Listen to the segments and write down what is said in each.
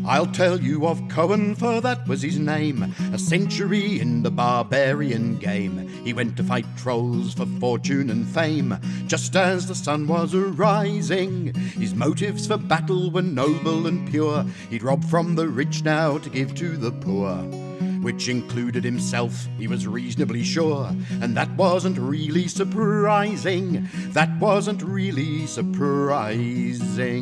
I'll tell you of Cohen, for that was his name. A century in the barbarian game. He went to fight trolls for fortune and fame, just as the sun was arising. His motives for battle were noble and pure. He'd rob from the rich now to give to the poor, which included himself, he was reasonably sure. And that wasn't really surprising. That wasn't really surprising.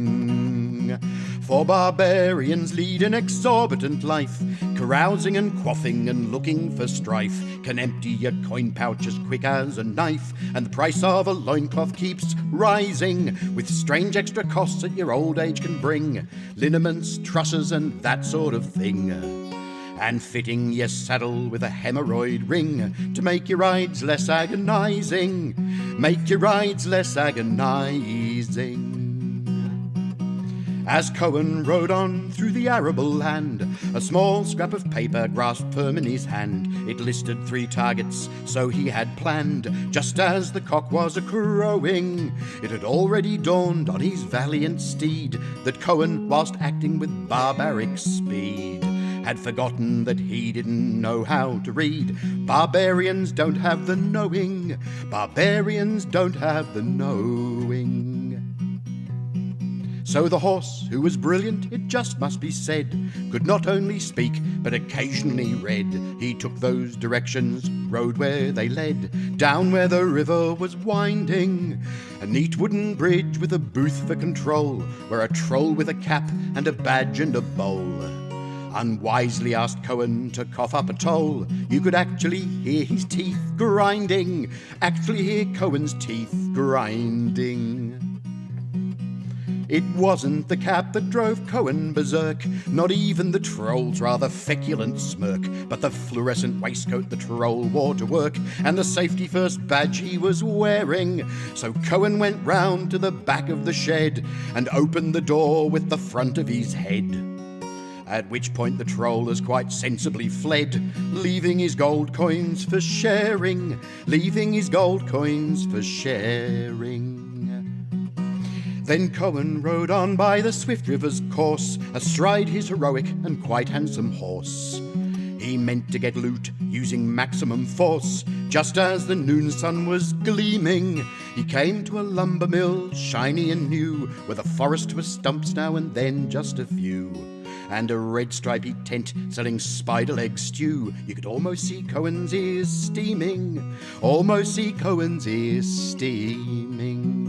For barbarians lead an exorbitant life, carousing and quaffing and looking for strife, can empty your coin pouch as quick as a knife, and the price of a loincloth keeps rising, with strange extra costs that your old age can bring, liniments, trusses and that sort of thing, and fitting your saddle with a hemorrhoid ring to make your rides less agonizing, make your rides less agonizing. As Cohen rode on through the arable land, a small scrap of paper grasped firm in his hand. It listed 3 targets, so he had planned. Just as the cock was a-crowing, it had already dawned on his valiant steed that Cohen, whilst acting with barbaric speed, had forgotten that he didn't know how to read. Barbarians don't have the knowing. Barbarians don't have the knowing. So the horse, who was brilliant, it just must be said, could not only speak, but occasionally read. He took those directions, rode where they led, down where the river was winding. A neat wooden bridge with a booth for control, where a troll with a cap and a badge and a bowl unwisely asked Cohen to cough up a toll. You could actually hear his teeth grinding, actually hear Cohen's teeth grinding. It wasn't the cap that drove Cohen berserk, not even the troll's rather feculent smirk, but the fluorescent waistcoat the troll wore to work, and the safety first badge he was wearing. So Cohen went round to the back of the shed and opened the door with the front of his head, at which point the troll has quite sensibly fled, leaving his gold coins for sharing, leaving his gold coins for sharing. Then Cohen rode on by the swift river's course, astride his heroic and quite handsome horse. He meant to get loot using maximum force. Just as the noon sun was gleaming, he came to a lumber mill, shiny and new, with a forest with stumps now and then just a few, and a red stripy tent selling spider leg stew. You could almost see Cohen's ears steaming, almost see Cohen's ears steaming.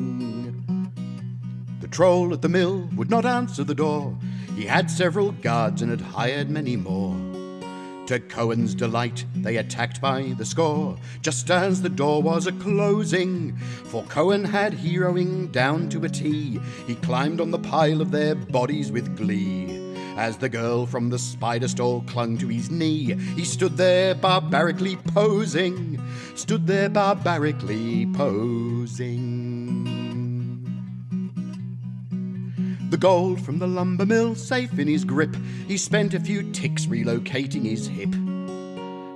The troll at the mill would not answer the door. He had several guards and had hired many more. To Cohen's delight, they attacked by the score, just as the door was a-closing, for Cohen had heroing down to a T. He climbed on the pile of their bodies with glee. As the girl from the spider stall clung to his knee, he stood there barbarically posing, stood there barbarically posing. The gold from the lumber mill safe in his grip, he spent a few ticks relocating his hip,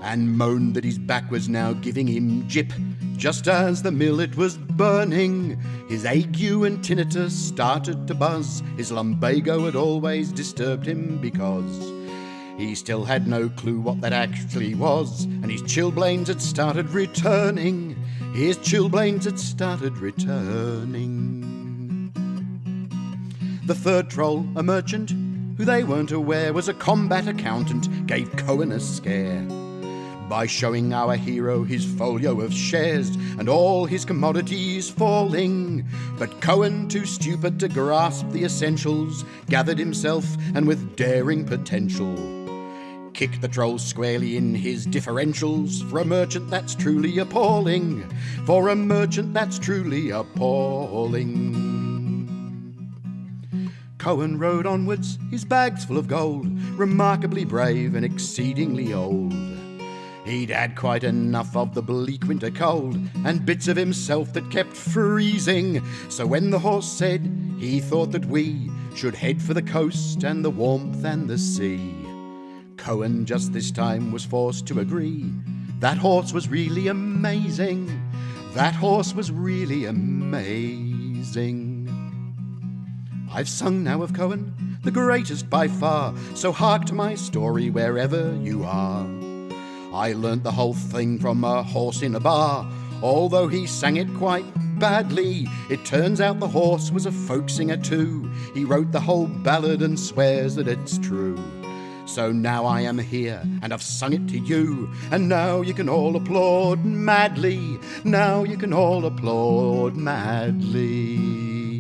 and moaned that his back was now giving him jip. Just as the mill it was burning, his ague and tinnitus started to buzz. His lumbago had always disturbed him because he still had no clue what that actually was, and his chilblains had started returning. His chilblains had started returning. The third troll, a merchant, who they weren't aware was a combat accountant, gave Cohen a scare by showing our hero his folio of shares and all his commodities falling. But Cohen, too stupid to grasp the essentials, gathered himself and with daring potential kicked the troll squarely in his differentials. For a merchant that's truly appalling, for a merchant that's truly appalling. Cohen rode onwards, his bags full of gold, remarkably brave and exceedingly old. He'd had quite enough of the bleak winter cold, and bits of himself that kept freezing. So when the horse said he thought that we should head for the coast and the warmth and the sea, Cohen just this time was forced to agree. That horse was really amazing. That horse was really amazing. I've sung now of Cohen, the greatest by far, so hark to my story wherever you are. I learnt the whole thing from a horse in a bar. Although he sang it quite badly, it turns out the horse was a folk singer too. He wrote the whole ballad and swears that it's true. So now I am here, and I've sung it to you, and now you can all applaud madly. Now you can all applaud madly.